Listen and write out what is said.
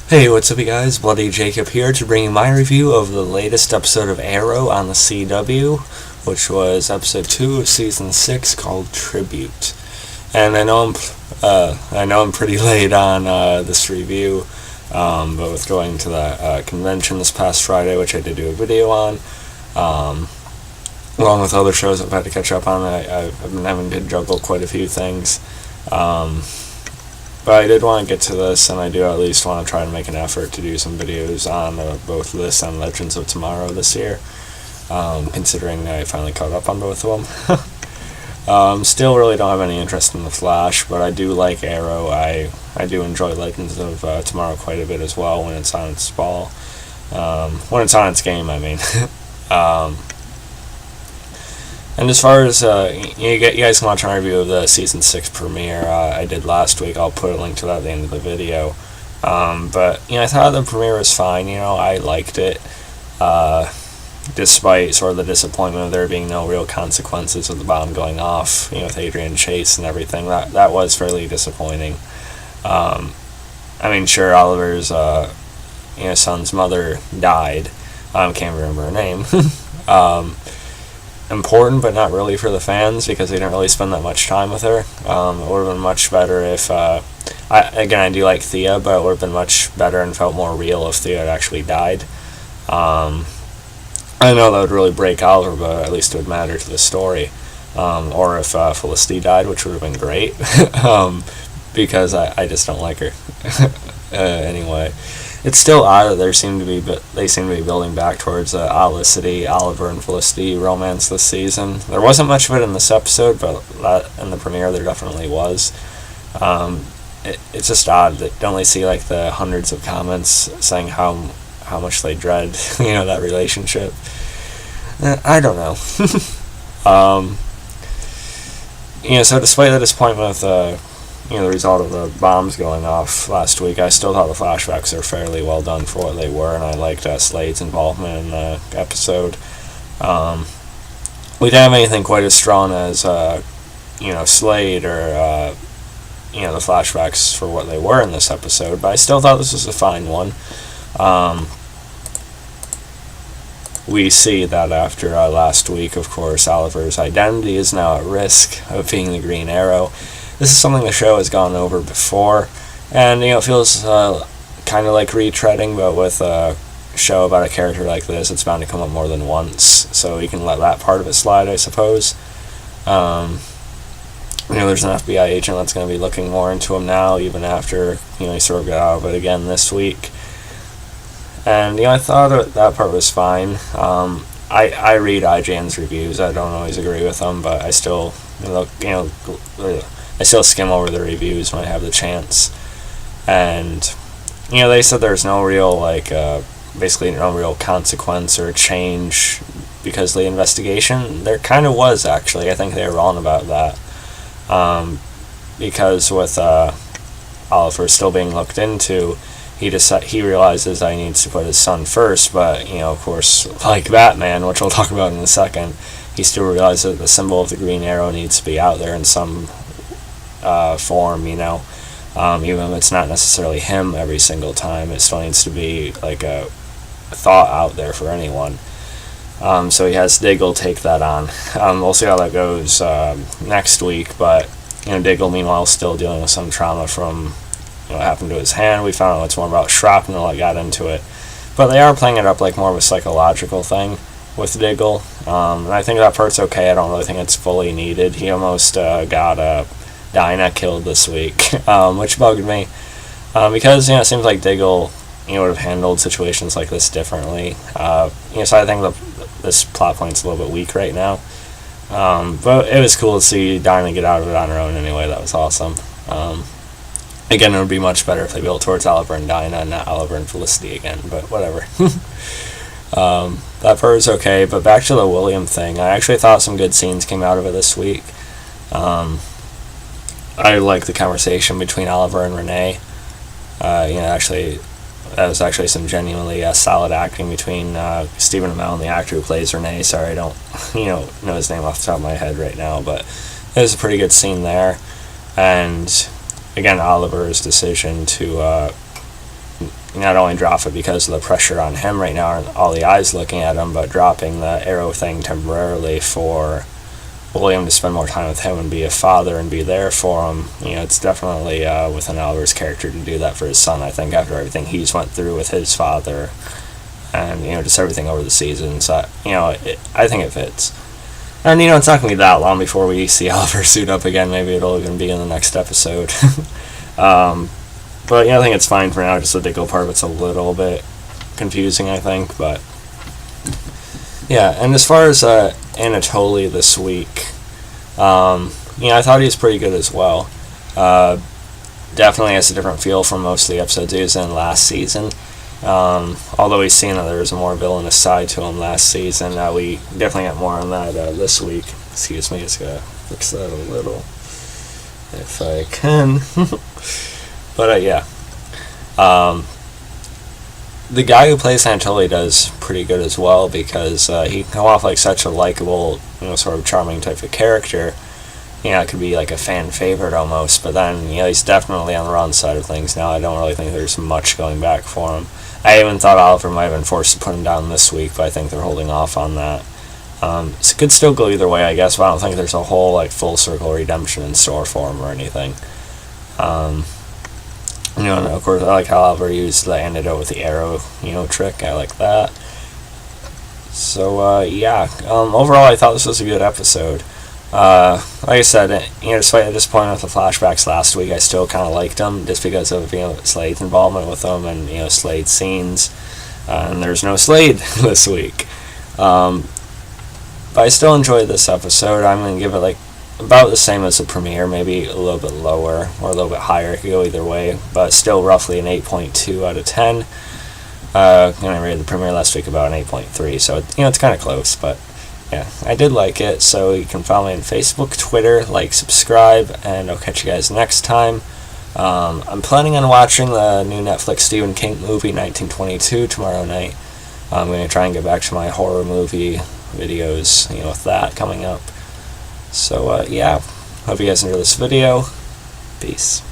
Hey, what's up you guys? Bloody Jacob here to bring you my review of the latest episode of Arrow on the CW, which was episode 2 of season 6 called Tribute. And I know I'm pretty late on this review, but with going to that convention this past Friday, which I did do a video on, along with other shows I've had to catch up on, I've been having to juggle quite a few things. But I did want to get to this, and I do at least want to try to make an effort to do some videos on both this and Legends of Tomorrow this year, considering I finally caught up on both of them. Still really don't have any interest in The Flash, but I do like Arrow. I do enjoy Legends of Tomorrow quite a bit as well when it's on its ball. When it's on its game, I mean. And as far as, you guys can watch my review of the Season 6 premiere I did last week. I'll put a link to that at the end of the video. But, I thought the premiere was fine. I liked it. Despite sort of the disappointment of there being no real consequences of the bomb going off, with Adrian Chase and everything. That was fairly disappointing. Sure, Oliver's, son's mother died. Can't remember her name. Important, but not really for the fans because they didn't really spend that much time with her. It would have been much better if, I do like Thea, but it would have been much better and felt more real if Thea had actually died. I know that would really break Oliver, but at least it would matter to the story. Or if Felicity died, which would have been great, because I just don't like her. Anyway. It's still odd that they seem to be building back towards Olicity, Oliver and Felicity romance this season. There wasn't much of it in this episode, but in the premiere there definitely was. It's just odd that don't they see like the hundreds of comments saying how much they dread that relationship. I don't know. So despite the disappointment with the result of the bombs going off last week, I still thought the flashbacks are fairly well done for what they were, and I liked Slade's involvement in the episode. We didn't have anything quite as strong as, Slade or, the flashbacks for what they were in this episode, but I still thought this was a fine one. We see that after last week, of course, Oliver's identity is now at risk of being the Green Arrow. This is something the show has gone over before, and it feels kind of like retreading, but with a show about a character like this, it's bound to come up more than once, so you can let that part of it slide, I suppose. There's an FBI agent that's going to be looking more into him now, even after he sort of got out of it again this week. And I thought that part was fine. I read IGN's reviews. I don't always agree with them, but I still I still skim over the reviews when I have the chance. And, they said there's no real, basically no real consequence or change because of the investigation. There kind of was, actually. I think they were wrong about that. Because with Oliver still being looked into, he realizes that he needs to put his son first, but, of course, like Batman, which we'll talk about in a second, he still realizes that the symbol of the Green Arrow needs to be out there in some form, even if it's not necessarily him every single time. It still needs to be like a thought out there for anyone. So he has Diggle take that on. We'll see how that goes next week, but Diggle meanwhile still dealing with some trauma from what happened to his hand. We found out it's more about shrapnel that got into it, but they are playing it up like more of a psychological thing with Diggle, and I think that part's okay. I don't really think it's fully needed. He almost got Dinah killed this week, which bugged me, because it seems like Diggle would have handled situations like this differently. So I think this plot point's a little bit weak right now, but it was cool to see Dinah get out of it on her own anyway. That was awesome. Again, it would be much better if they built towards Oliver and Dinah, not Oliver and Felicity again, but whatever. That part was okay, but back to the William thing. I actually thought some good scenes came out of it this week. I like the conversation between Oliver and Renee. Actually, that was actually some genuinely solid acting between Stephen Amell and the actor who plays Renee. Sorry, I don't know his name off the top of my head right now, but it was a pretty good scene there. And again, Oliver's decision to not only drop it because of the pressure on him right now and all the eyes looking at him, but dropping the arrow thing temporarily for William to spend more time with him and be a father and be there for him. It's definitely within Oliver's character to do that for his son, I think, after everything he's went through with his father and, just everything over the seasons. I think it fits. And, it's not going to be that long before we see Oliver suit up again. Maybe it'll even be in the next episode. But, I think it's fine for now. Just the Diggle part, it's a little bit confusing, I think. But, yeah. And as far as Anatoly this week, I thought he was pretty good as well. Definitely has a different feel from most of the episodes he was in last season. Although we've seen that there was a more villainous side to him last season, we definitely get more on that this week. Excuse me, just gotta fix that a little if I can. But yeah, the guy who plays Anatoly does pretty good as well, because he can come off like such a likable, sort of charming type of character. It could be like a fan favorite almost, but then, he's definitely on the wrong side of things now. I don't really think there's much going back for him. I even thought Oliver might have been forced to put him down this week, but I think they're holding off on that. So it could still go either way, I guess, but I don't think there's a whole, like, full circle redemption in store for him or anything. And of course, I like how Oliver used the antidote with the arrow, trick. I like that. So, yeah. Overall, I thought this was a good episode. Like I said, despite the disappointment with the flashbacks last week, I still kind of liked them, just because of, Slade's involvement with them and, Slade's scenes. And there's no Slade this week. But I still enjoyed this episode. I'm going to give it, about the same as the premiere, maybe a little bit lower or a little bit higher. It could go either way, but still roughly an 8.2 out of 10. I rated the premiere last week about an 8.3, so it's kind of close, but yeah, I did like it. So you can follow me on Facebook, Twitter, subscribe, and I'll catch you guys next time. I'm planning on watching the new Netflix Stephen King movie 1922 tomorrow night. I'm going to try and get back to my horror movie videos, with that coming up. So, yeah, hope you guys enjoy this video. Peace.